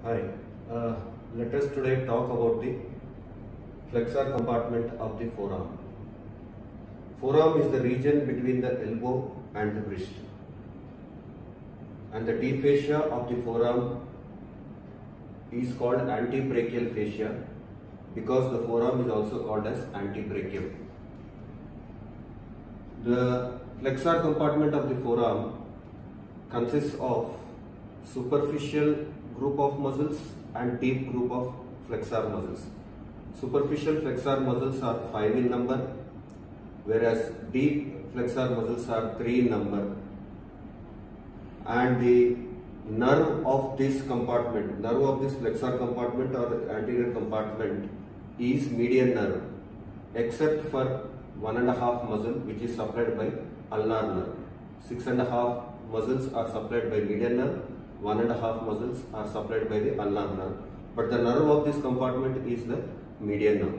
Hi, let us today talk about the flexor compartment of the forearm. Forearm is the region between the elbow and the wrist, and the deep fascia of the forearm is called antebrachial fascia because the forearm is also called as antebrachium. The flexor compartment of the forearm consists of superficial group of muscles and deep group of flexor muscles. Superficial flexor muscles are 5 in number, whereas deep flexor muscles are 3 in number. And the nerve of this compartment, nerve of this flexor compartment or the anterior compartment is median nerve, except for 1.5 muscle which is supplied by ulnar nerve. 6.5 muscles are supplied by median nerve, 1.5 muscles are supplied by the ulnar nerve, but the nerve of this compartment is the median nerve.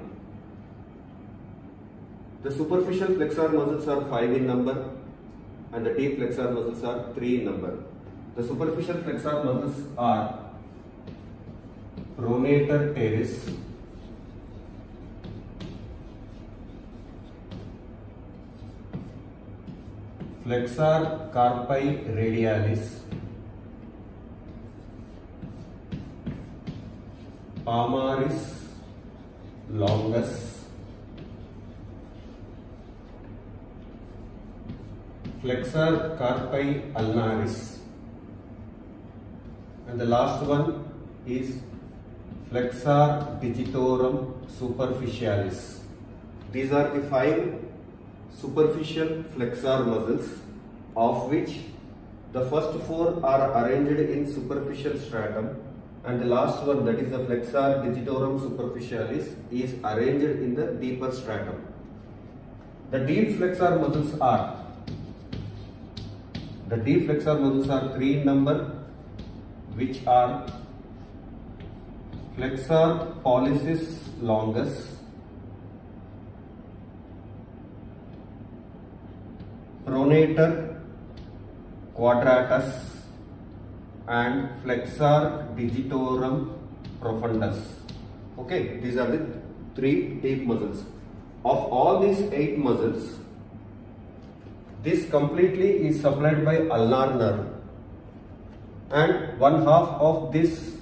The superficial flexor muscles are 5 in number and the deep flexor muscles are 3 in number. The superficial flexor muscles are pronator teres, flexor carpi radialis, palmaris longus, flexor carpi ulnaris, and the last one is flexor digitorum superficialis. These are the 5 superficial flexor muscles, of which the first 4 are arranged in superficial stratum and the last one, that is the flexor digitorum superficialis, is arranged in the deeper stratum. The deep flexor muscles are 3 in number, which are flexor pollicis longus, pronator quadratus and flexor digitorum profundus. Okay, these are the 3 deep muscles. Of all these 8 muscles, this completely is supplied by ulnar nerve, and 1/2 of this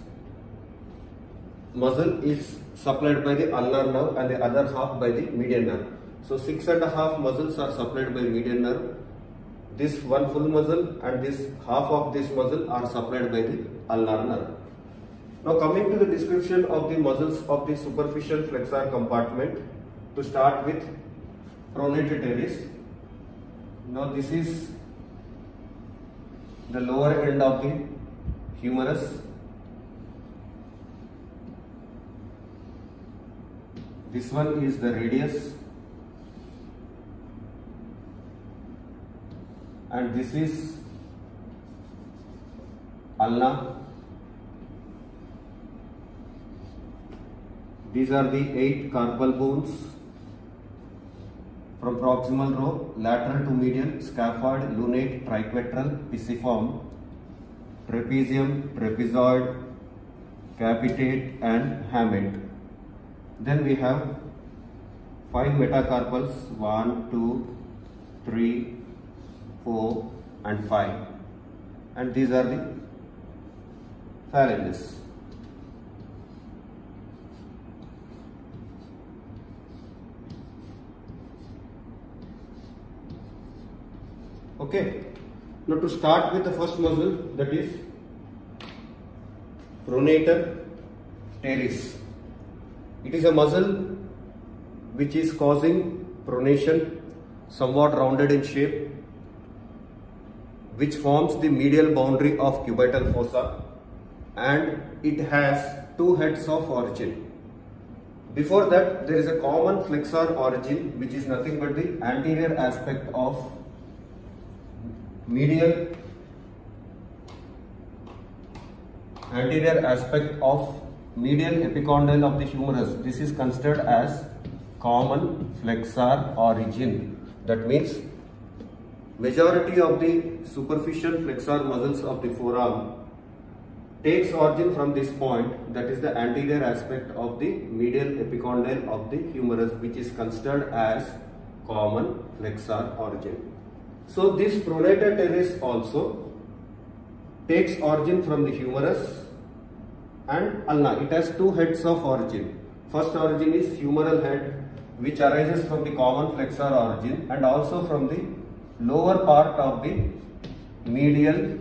muscle is supplied by the ulnar nerve and the other half by the median nerve. So 6.5 muscles are supplied by median nerve. This one full muscle and this half of this muscle are supplied by the ulnar nerve. Now coming to the description of the muscles of the superficial flexor compartment, to start with pronator teres. Now this is the lower end of the humerus. This one is the radius, and this is ulna. These are the 8 carpal bones from proximal row, lateral to medial, scaphoid, lunate, triquetral, pisiform, trapezium, trapezoid, capitate and hamate. Then we have 5 metacarpals, 1, 2, 3, 4 and 5, and these are the phalanges. Okay, now to start with the first muscle, that is pronator teres. It is a muscle which is causing pronation, somewhat rounded in shape, which forms the medial boundary of cubital fossa, and it has 2 heads of origin. Before that, there is a common flexor origin, which is nothing but the anterior aspect of medial epicondyle of the humerus. This is considered as common flexor origin. That means majority of the superficial flexor muscles of the forearm takes origin from this point, that is the anterior aspect of the medial epicondyle of the humerus, which is considered as common flexor origin. So this pronator teres also takes origin from the humerus and ulna. It has two heads of origin. First origin is humeral head, which arises from the common flexor origin and also from the lower part of the medial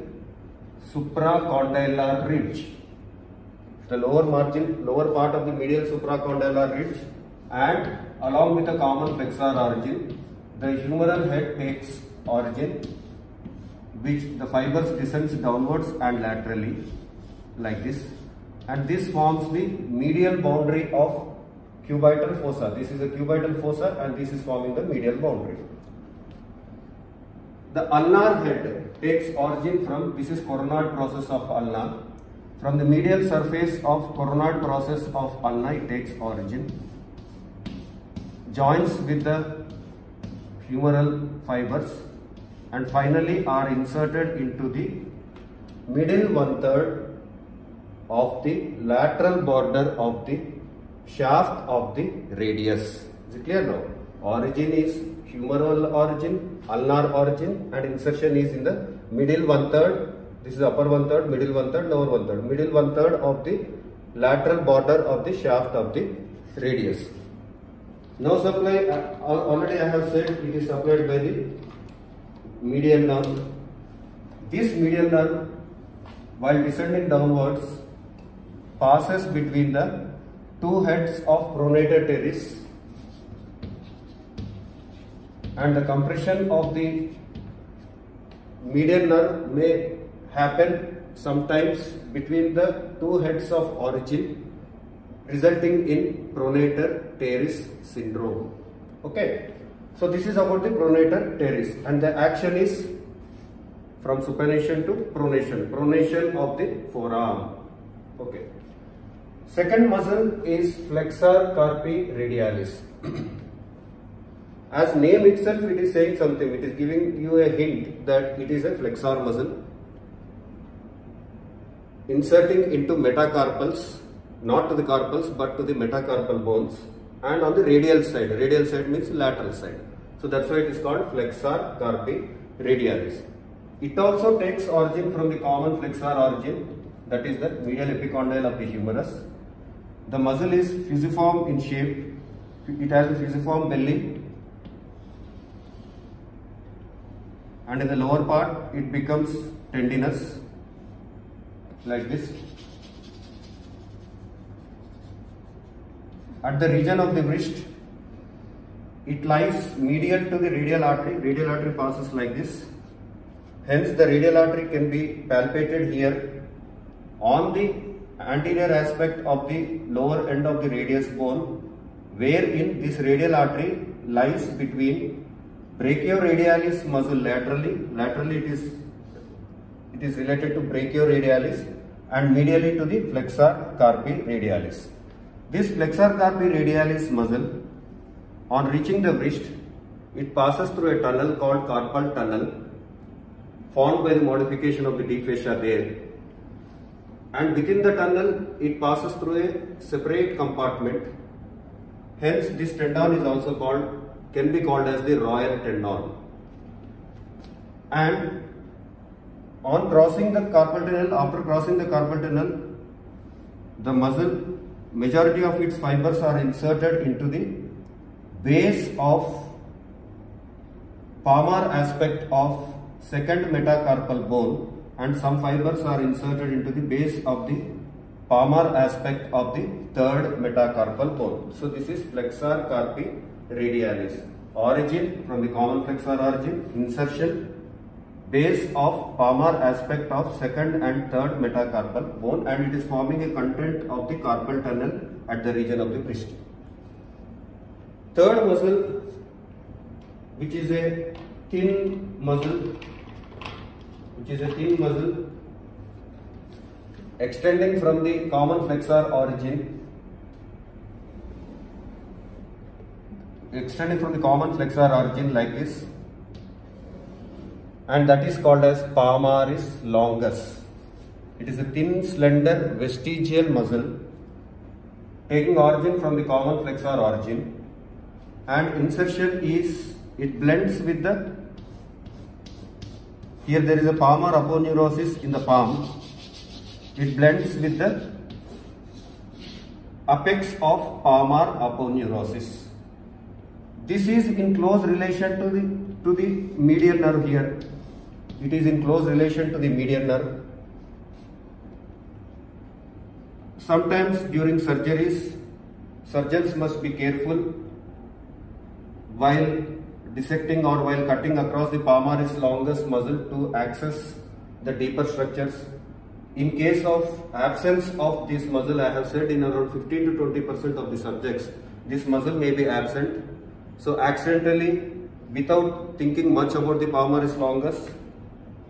supracondylar ridge. The lower part of the medial supracondylar ridge, and along with the common flexor origin, the humeral head takes origin, which the fibers descends downwards and laterally like this, and this forms the medial boundary of cubital fossa. This is a cubital fossa and this is forming the medial boundary. The ulnar head takes origin from, this is coronal process of ulna. From the medial surface of coronal process of ulna it takes origin, joins with the humeral fibers and finally are inserted into the middle 1/3 of the lateral border of the shaft of the radius. Is it clear now? Origin is humeral origin, ulnar origin, and insertion is in the middle 1/3. This is upper 1/3, middle 1/3, lower 1/3. Middle 1/3 of the lateral border of the shaft of the radius. Now supply, already I have said it is supplied by the medial nerve. This medial nerve, while descending downwards, passes between the two heads of pronator teres, and the compression of the medial nerve may happen sometimes between the two heads of origin, resulting in pronator teres syndrome. Okay, so this is about the pronator teres, and the action is from supination to pronation of the forearm. Okay. Second muscle is flexor carpi radialis. As name itself, it is saying something. It is giving you a hint that it is a flexor muscle inserting into metacarpals, not to the carpals but to the metacarpal bones, and on the radial side. Radial side means lateral side. So that's why it is called flexor carpi radialis. It also takes origin from the common flexor origin, that is the medial epicondyle of the humerus. The muscle is fusiform in shape. It has a fusiform belly, and in the lower part it becomes tendinous like this. At the region of the wrist, it lies medial to the radial artery. Radial artery passes like this. Hence the radial artery can be palpated here on the anterior aspect of the lower end of the radius bone, wherein this radial artery lies between brachioradialis muscle laterally. Laterally it is related to brachioradialis, and medially to the flexor carpi radialis. This flexor carpi radialis muscle, on reaching the wrist, it passes through a tunnel called carpal tunnel, formed by the modification of the deep fascia there. And within the tunnel, it passes through a separate compartment. Hence, this tendon is also can be called as the royal tendon. And on crossing the carpal tunnel, after crossing the carpal tunnel, the muscle, majority of its fibers are inserted into the base of palmar aspect of second metacarpal bone, and some fibers are inserted into the base of the palmar aspect of the third metacarpal bone. So this is flexor carpi radialis. Origin from the common flexor origin, insertion, base of palmar aspect of second and third metacarpal bone, and it is forming a content of the carpal tunnel at the region of the wrist. Third muscle, which is a thin muscle, extending from the common flexor origin, like this, and that is called as palmaris longus. It is a thin, slender, vestigial muscle taking origin from the common flexor origin, and insertion is, it blends with the, here there is a palmar aponeurosis in the palm, it blends with the apex of palmar aponeurosis. This is in close relation to the median nerve here. It is in close relation to the median nerve. Sometimes during surgeries, surgeons must be careful while dissecting or while cutting across the palmaris longus muscle to access the deeper structures. In case of absence of this muscle, I have said in around 15 to 20% of the subjects, this muscle may be absent. So accidentally, without thinking much about the palmaris longus,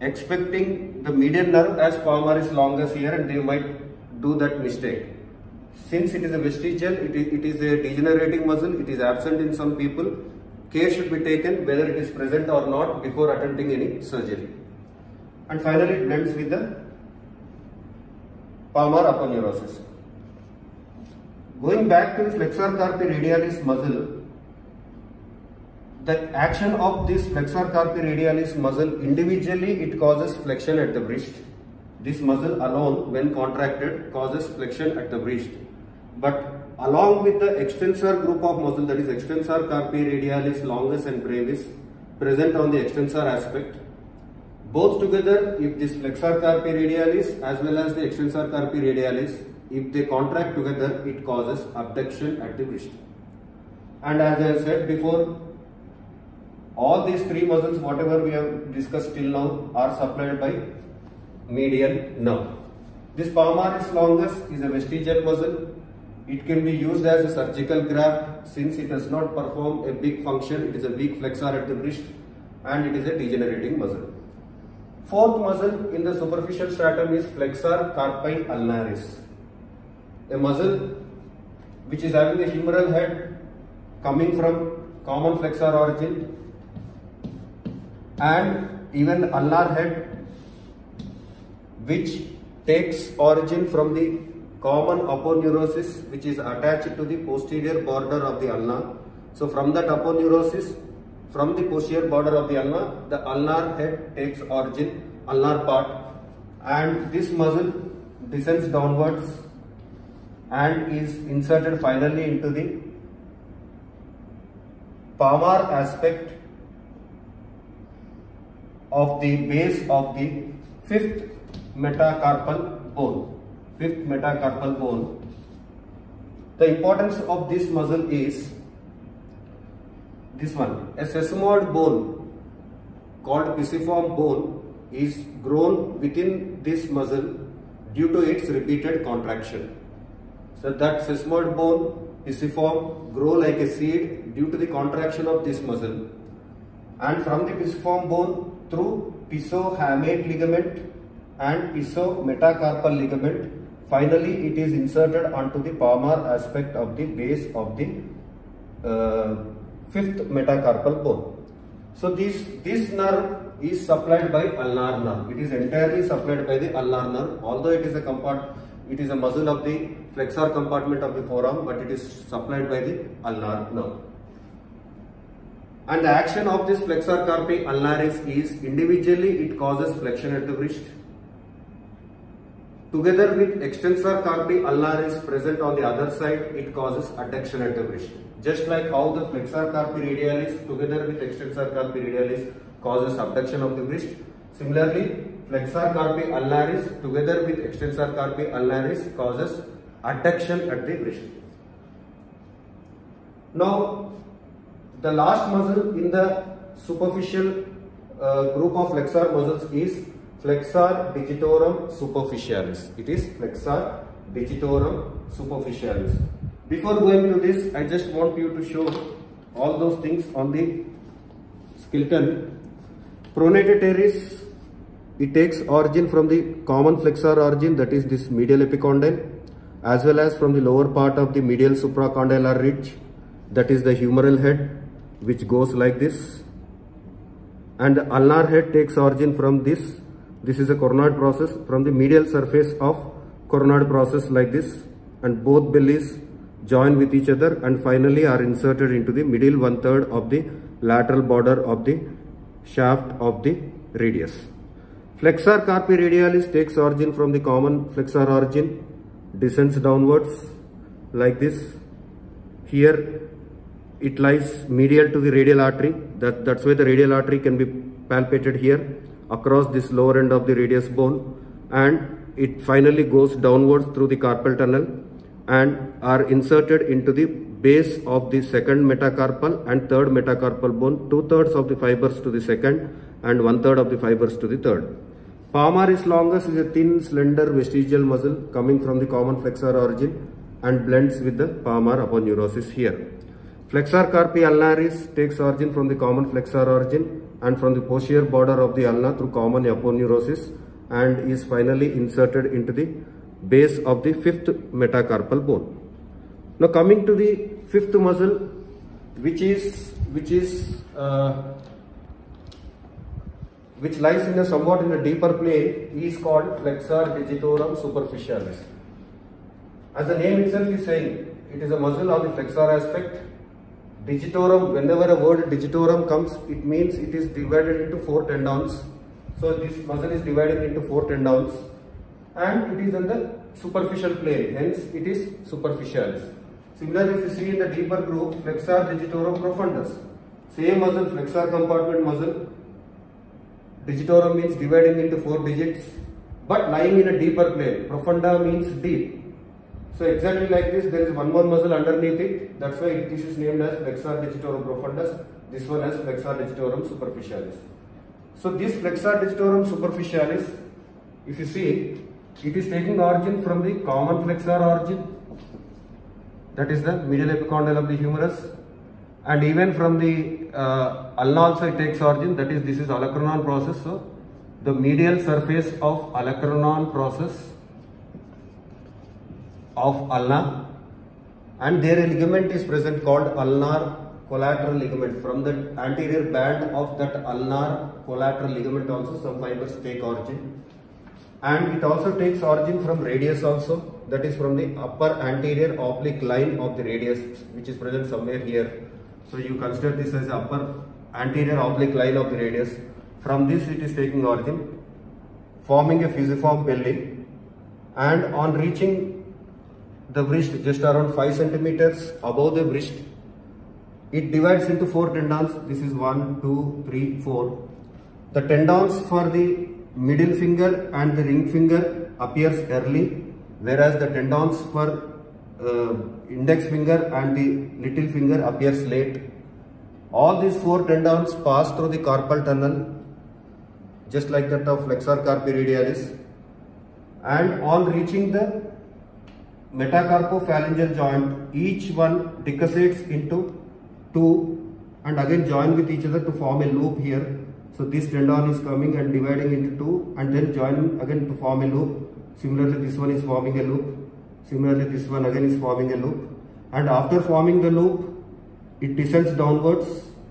expecting the median nerve as palmaris longus here, and they might do that mistake. Since it is a vestigial, it is a degenerating muscle, it is absent in some people. Care should be taken whether it is present or not before attempting any surgery. And finally, it blends with the palmar aponeurosis. Going back to the flexor carpi radialis muscle, the action of this flexor carpi radialis muscle, individually it causes flexion at the wrist. This muscle alone, when contracted, causes flexion at the wrist. But along with the extensor group of muscle, that is extensor carpi radialis longus and brevis, present on the extensor aspect, both together, if this flexor carpi radialis as well as the extensor carpi radialis, if they contract together, it causes abduction at the wrist. And as I said before, all these three muscles, whatever we have discussed till now, are supplied by median nerve. This palmaris longus is a vestigial muscle. It can be used as a surgical graft since it does not perform a big function. It is a weak flexor at the wrist and it is a degenerating muscle. Fourth muscle in the superficial stratum is flexor carpi ulnaris, a muscle which is having a humeral head coming from common flexor origin and even ulnar head which takes origin from the common aponeurosis which is attached to the posterior border of the ulna. So from that aponeurosis, from the posterior border of the ulna, the ulnar head takes origin, ulnar part, and this muscle descends downwards and is inserted finally into the palmar aspect of the base of the fifth metacarpal bone. Fifth metacarpal bone. The importance of this muscle is this one. A sesamoid bone called pisiform bone is grown within this muscle due to its repeated contraction. So that sesamoid bone, pisiform, grow like a seed due to the contraction of this muscle, and from the pisiform bone through pisohamate ligament and pisometacarpal ligament, finally it is inserted onto the palmar aspect of the base of the fifth metacarpal bone. So this nerve is supplied by ulnar nerve. It is entirely supplied by the ulnar nerve, although it is a muscle of the flexor compartment of the forearm, but it is supplied by the ulnar nerve. And the action of this flexor carpi ulnaris is, individually it causes flexion at the wrist. Together with extensor carpi ulnaris present on the other side, it causes adduction at the wrist. Just like how the flexor carpi radialis together with extensor carpi radialis causes abduction of the wrist, similarly flexor carpi ulnaris together with extensor carpi ulnaris causes adduction at the wrist. Now, the last muscle in the superficial group of flexor muscles is flexor digitorum superficialis. It is flexor digitorum superficialis. Before going to this, I just want you to show all those things on the skeleton. Pronator teres, it takes origin from the common flexor origin, that is this medial epicondyle, as well as from the lower part of the medial supracondylar ridge, that is the humeral head, which goes like this, and the ulnar head takes origin from this This is a coronoid process from the medial surface of coronoid process like this, and both bellies join with each other and finally are inserted into the middle 1/3 of the lateral border of the shaft of the radius. Flexor carpi radialis takes origin from the common flexor origin, descends downwards like this. Here it lies medial to the radial artery. That's why the radial artery can be palpated here across this lower end of the radius bone, and it finally goes downwards through the carpal tunnel and are inserted into the base of the second metacarpal and third metacarpal bone, 2/3 of the fibers to the second and 1/3 of the fibers to the third. Palmaris longus is a thin, slender vestigial muscle coming from the common flexor origin and blends with the palmar aponeurosis here. Flexor carpi ulnaris takes origin from the common flexor origin and from the posterior border of the ulna through common aponeurosis and is finally inserted into the base of the fifth metacarpal bone. Now coming to the fifth muscle, which lies in a somewhat in a deeper plane, is called flexor digitorum superficialis. As the name itself is saying, it is a muscle of the flexor aspect. Digitorum, whenever a word digitorum comes, it means it is divided into 4 tendons. So this muscle is divided into 4 tendons and it is in the superficial plane, hence it is superficialis. Similarly, if you see in the deeper group, flexor digitorum profundus, same muscle, flexor compartment muscle. Digitorum means dividing into 4 digits, but lying in a deeper plane. Profunda means deep. So exactly like this, there is one more muscle underneath it. That's why this is named as flexor digitorum profundus. This one as flexor digitorum superficialis. So this flexor digitorum superficialis, if you see, it is taking origin from the common flexor origin, that is the medial epicondyle of the humerus, and even from the ulna also it takes origin, that is, this is olecranon process. So the medial surface of olecranon process of ulna, and there a ligament is present called ulnar collateral ligament. From the anterior band of that ulnar collateral ligament also some fibers take origin, and it also takes origin from radius also, that is from the upper anterior oblique line of the radius, which is present somewhere here. So you consider this as the upper anterior oblique line of the radius. From this it is taking origin, forming a fusiform belly, and on reaching the wrist just around 5 centimeters above the wrist, it divides into 4 tendons. This is 1, 2, 3, 4. The tendons for the middle finger and the ring finger appears early, whereas the tendons for index finger and the little finger appears late. All these 4 tendons pass through the carpal tunnel, just like that of flexor carpi radialis, and on reaching the metacarpophalangeal joint, each one decussates into 2 and again join with each other to form a loop here. So this tendon is coming and dividing into 2 and then joining again to form a loop. Similarly, this one is forming a loop. Similarly, this one again is forming a loop, and after forming the loop, it descends downwards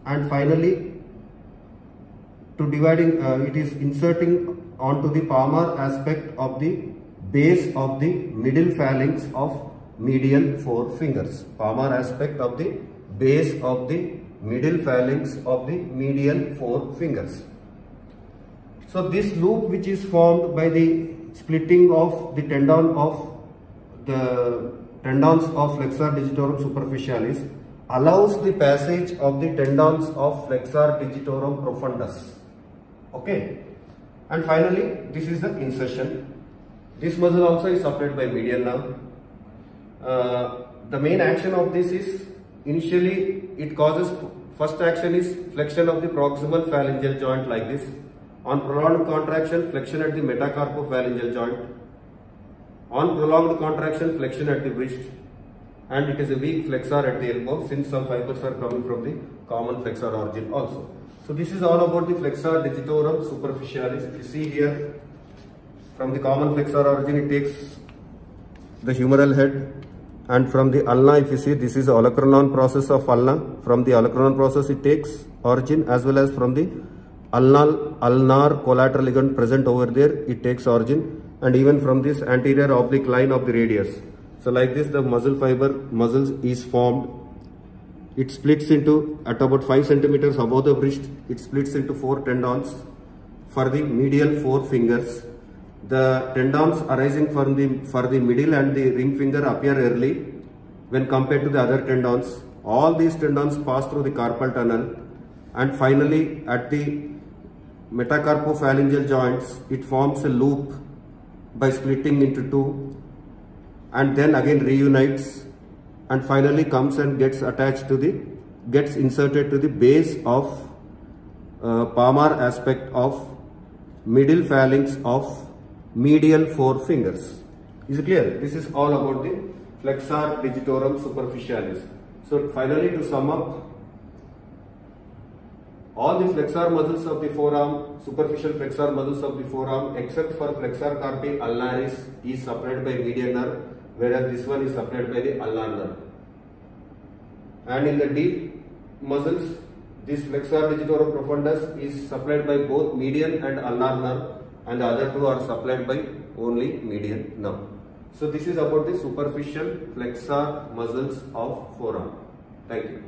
and finally to dividing, it is inserting onto the palmar aspect of the base of the middle phalanx of medial 4 fingers. Palmar aspect of the base of the middle phalanx of the medial 4 fingers. So this loop, which is formed by the splitting of the tendons of flexor digitorum superficialis, allows the passage of the tendons of flexor digitorum profundus. Okay, and finally this is the insertion. This muscle also is supplied by medial nerve. The main action of this is, initially it causes, first action is flexion of the proximal phalangeal joint like this. On prolonged contraction, flexion at the metacarpophalangeal joint. On prolonged contraction, flexion at the wrist, and it is a weak flexor at the elbow, since some fibers are coming from the common flexor origin also. So this is all about the flexor digitorum superficialis. If you see here, from the common flexor origin it takes the humeral head, and from the ulna, if you see, this is the olecranon process of ulna. From the olecranon process it takes origin, as well as from the ulnar collateral ligament present over there, it takes origin, and even from this anterior oblique line of the radius. So like this the muscles is formed. It splits into, at about 5 centimeters above the wrist, it splits into 4 tendons for the medial 4 fingers. The tendons arising for the middle and the ring finger appear early when compared to the other tendons. All these tendons pass through the carpal tunnel, and finally at the metacarpophalangeal joints it forms a loop by splitting into 2, and then again reunites, and finally comes and gets inserted to the base of palmar aspect of middle phalanx of medial 4 fingers. Is it clear? This is all about the flexor digitorum superficialis. So finally, to sum up, all the flexor muscles of the forearm, superficial flexor muscles of the forearm, except for flexor carpi ulnaris, is supplied by median nerve, whereas this one is supplied by the ulnar nerve. And in the deep muscles, this flexor digitorum profundus is supplied by both median and ulnar nerve, and the other two are supplied by only median nerve. So this is about the superficial flexor muscles of forearm. Thank you.